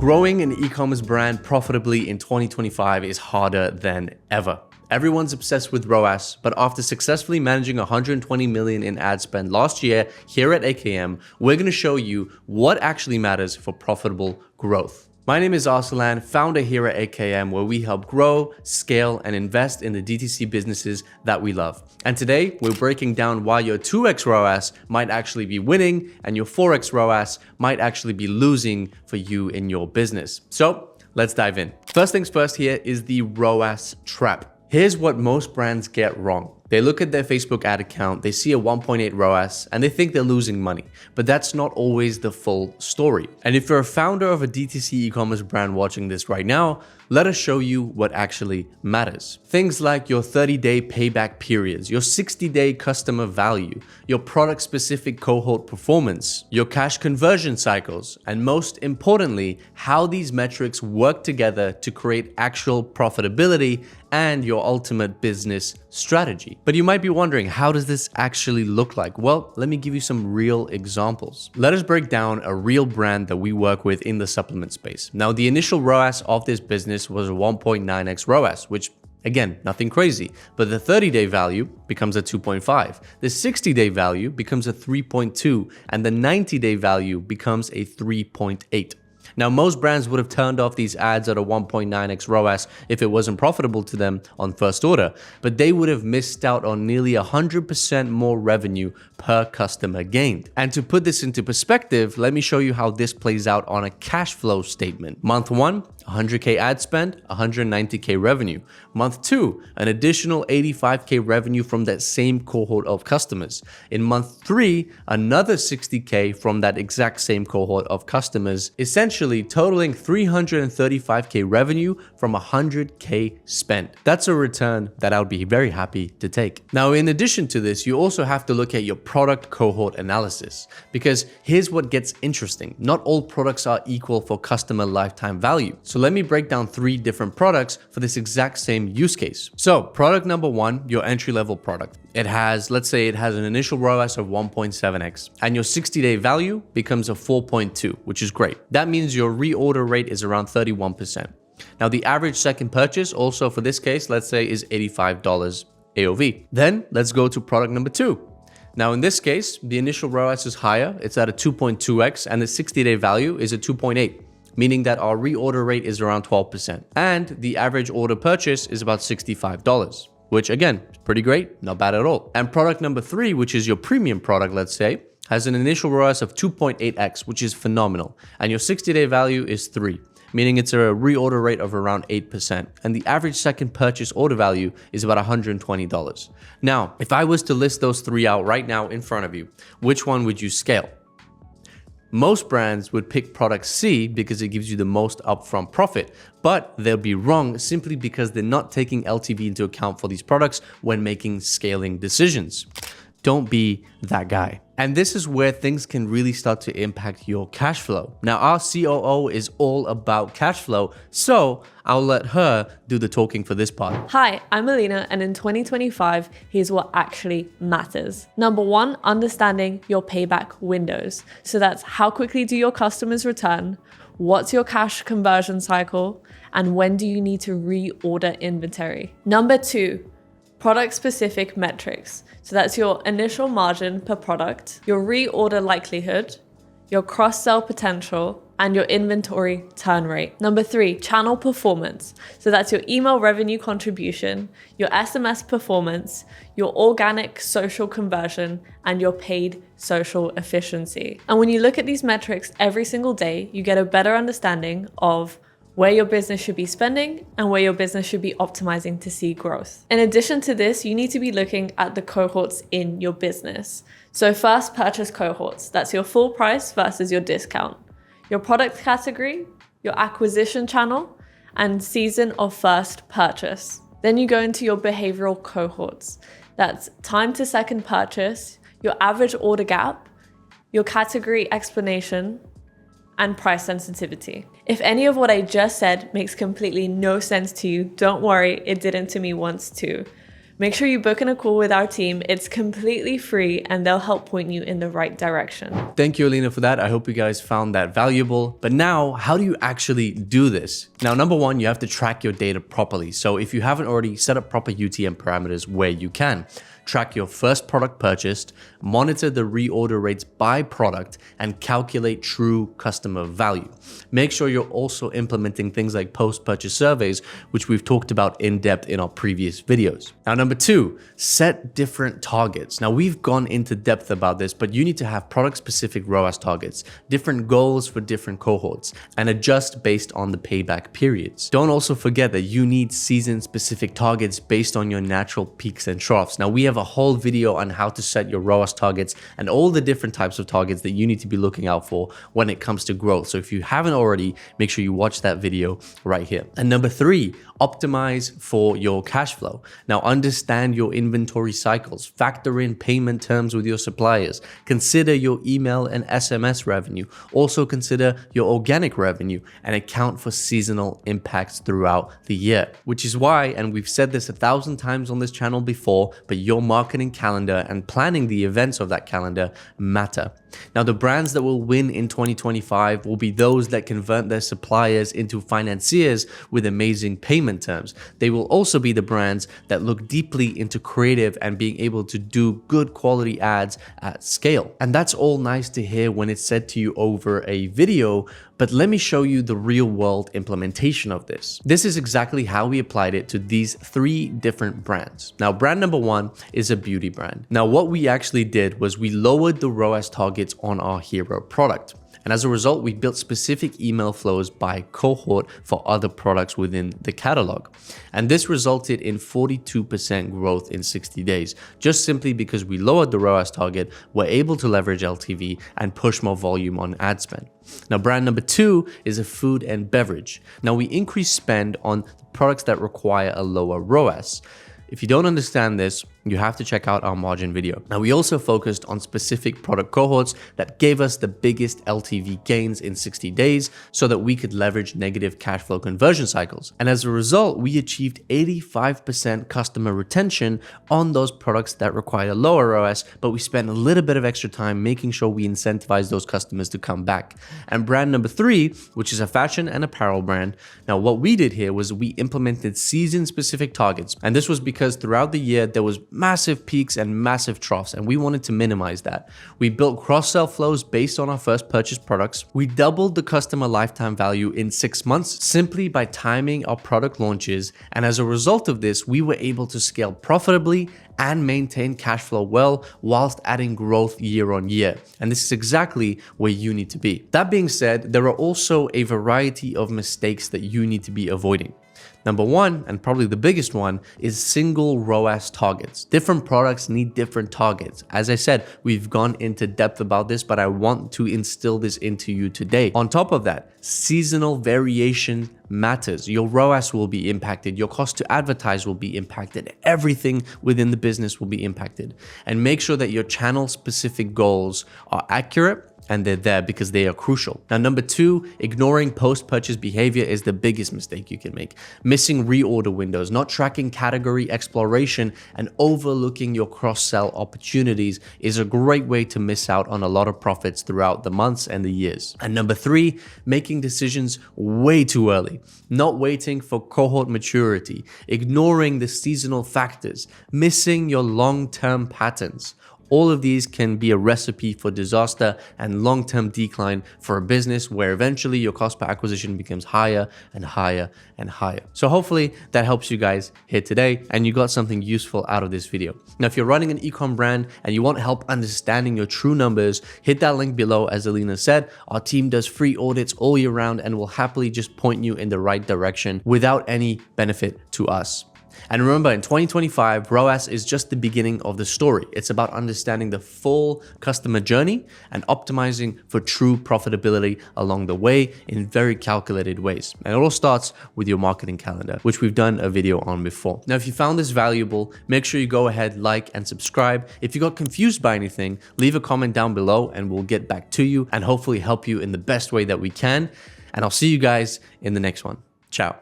Growing an e-commerce brand profitably in 2025 is harder than ever. Everyone's obsessed with ROAS, but after successfully managing 120 million in ad spend last year here at AKM, we're going to show you what actually matters for profitable growth. My name is Arsalan, founder here at AKM, where we help grow, scale, and invest in the DTC businesses that we love. And today, we're breaking down why your 2x ROAS might actually be winning and your 4x ROAS might actually be losing for you in your business. So let's dive in. First things first here is the ROAS trap. Here's what most brands get wrong. They look at their Facebook ad account, they see a 1.8 ROAS, and they think they're losing money. But that's not always the full story. And if you're a founder of a DTC e-commerce brand watching this right now, let us show you what actually matters. Things like your 30-day payback periods, your 60-day customer value, your product-specific cohort performance, your cash conversion cycles, and most importantly, how these metrics work together to create actual profitability and your ultimate business strategy. But you might be wondering, how does this actually look like? Well, let me give you some real examples. Let us break down a real brand that we work with in the supplement space. Now, the initial ROAS of this business was a 1.9x ROAS, which again, nothing crazy, but the 30-day value becomes a 2.5. The 60-day value becomes a 3.2, and the 90-day value becomes a 3.8. Now, most brands would have turned off these ads at a 1.9x ROAS if it wasn't profitable to them on first order, but they would have missed out on nearly 100% more revenue per customer gained. And to put this into perspective, let me show you how this plays out on a cash flow statement. Month 1, 100K ad spend, 190K revenue. Month 2, an additional 85K revenue from that same cohort of customers. In month 3, another 60K from that exact same cohort of customers, essentially totaling 335K revenue from 100K spent. That's a return that I would be very happy to take. Now, in addition to this, you also have to look at your product cohort analysis, because here's what gets interesting. Not all products are equal for customer lifetime value. So let me break down 3 different products for this exact same use case. So product number 1, your entry-level product. It has, let's say it has an initial ROAS of 1.7x, and your 60-day value becomes a 4.2, which is great. That means your reorder rate is around 31%. Now, the average second purchase also for this case, let's say, is $85 AOV. Then let's go to product number 2. Now, in this case, the initial ROAS is higher. It's at a 2.2x, and the 60-day value is a 2.8. Meaning that our reorder rate is around 12%. And the average order purchase is about $65, which again, is pretty great, not bad at all. And product number 3, which is your premium product, let's say, has an initial ROAS of 2.8x, which is phenomenal. And your 60-day value is 3, meaning it's a reorder rate of around 8%. And the average second purchase order value is about $120. Now, if I was to list those 3 out right now in front of you, which one would you scale? Most brands would pick product C because it gives you the most upfront profit, but they'll be wrong simply because they're not taking LTV into account for these products when making scaling decisions. Don't be that guy. And this is where things can really start to impact your cash flow. Now, our COO is all about cash flow, so I'll let her do the talking for this part. Hi, I'm Alina, and in 2025, here's what actually matters. Number 1, understanding your payback windows. So that's how quickly do your customers return, what's your cash conversion cycle, and when do you need to reorder inventory. Number 2, product-specific metrics. So that's your initial margin per product, your reorder likelihood, your cross-sell potential, and your inventory turn rate. Number 3, channel performance. So that's your email revenue contribution, your SMS performance, your organic social conversion, and your paid social efficiency. And when you look at these metrics every single day, you get a better understanding of where your business should be spending and where your business should be optimizing to see growth. In addition to this, you need to be looking at the cohorts in your business. So first, purchase cohorts. That's your full price versus your discount, your product category, your acquisition channel, and season of first purchase. Then you go into your behavioral cohorts. That's time to second purchase, your average order gap, your category explanation, and price sensitivity. If any of what I just said makes completely no sense to you, don't worry, it didn't to me once too. Make sure you book in a call with our team. It's completely free and they'll help point you in the right direction. Thank you, Alina, for that. I hope you guys found that valuable. But now, how do you actually do this? Now, number one, you have to track your data properly. So if you haven't already, set up proper UTM parameters where you can. Track your first product purchased, monitor the reorder rates by product, and calculate true customer value. Make sure you're also implementing things like post-purchase surveys, which we've talked about in depth in our previous videos. Now, number two, set different targets. Now, we've gone into depth about this, but you need to have product-specific ROAS targets, different goals for different cohorts, and adjust based on the payback periods. Don't also forget that you need season-specific targets based on your natural peaks and troughs. Now, we have a whole video on how to set your ROAS targets and all the different types of targets that you need to be looking out for when it comes to growth. So if you haven't already, make sure you watch that video right here. And number three, optimize for your cash flow. Now, understand your inventory cycles, factor in payment terms with your suppliers, consider your email and SMS revenue, also consider your organic revenue, and account for seasonal impacts throughout the year. Which is why, and we've said this 1,000 times on this channel before, but your marketing calendar and planning the events of that calendar matter. Now, the brands that will win in 2025 will be those that convert their suppliers into financiers with amazing payment terms. They will also be the brands that look deeply into creative and being able to do good quality ads at scale. And that's all nice to hear when it's said to you over a video, but let me show you the real world implementation of this. This is exactly how we applied it to these three different brands. Now, brand number one is a beauty brand. Now, what we actually did was we lowered the ROAS targets on our hero product. And as a result, we built specific email flows by cohort for other products within the catalog. And this resulted in 42% growth in 60 days, just simply because we lowered the ROAS target, were able to leverage LTV and push more volume on ad spend. Now, brand number two is a food and beverage. Now, we increased spend on products that require a lower ROAS. If you don't understand this, you have to check out our margin video. Now, we also focused on specific product cohorts that gave us the biggest LTV gains in 60 days so that we could leverage negative cash flow conversion cycles. And as a result, we achieved 85% customer retention on those products that require lower ROAS, but we spent a little bit of extra time making sure we incentivize those customers to come back. And brand number three, which is a fashion and apparel brand. Now, what we did here was we implemented season-specific targets. And this was because throughout the year, there was massive peaks and massive troughs, and we wanted to minimize that. We built cross-sell flows based on our first purchase products. We doubled the customer lifetime value in 6 months simply by timing our product launches. And as a result of this, we were able to scale profitably and maintain cash flow well whilst adding growth year on year. And this is exactly where you need to be. That being said, there are also a variety of mistakes that you need to be avoiding. Number one, and probably the biggest one, is single ROAS targets. Different products need different targets. As I said, we've gone into depth about this, but I want to instill this into you today. On top of that, seasonal variation matters. Your ROAS will be impacted. Your cost to advertise will be impacted. Everything within the business will be impacted. And make sure that your channel specific goals are accurate and they're there because they are crucial. Now, number two, ignoring post-purchase behavior is the biggest mistake you can make. Missing reorder windows, not tracking category exploration, and overlooking your cross-sell opportunities is a great way to miss out on a lot of profits throughout the months and the years. And number three, making decisions way too early, not waiting for cohort maturity, ignoring the seasonal factors, missing your long-term patterns. All of these can be a recipe for disaster and long-term decline for a business where eventually your cost per acquisition becomes higher and higher and higher. So hopefully that helps you guys here today and you got something useful out of this video. Now, if you're running an ecom brand and you want help understanding your true numbers, hit that link below. As Alina said, our team does free audits all year round and will happily just point you in the right direction without any benefit to us. And remember, in 2025, ROAS is just the beginning of the story. It's about understanding the full customer journey and optimizing for true profitability along the way in very calculated ways. And it all starts with your marketing calendar, which we've done a video on before. Now, if you found this valuable, make sure you go ahead, like and subscribe. If you got confused by anything, leave a comment down below and we'll get back to you and hopefully help you in the best way that we can. And I'll see you guys in the next one. Ciao.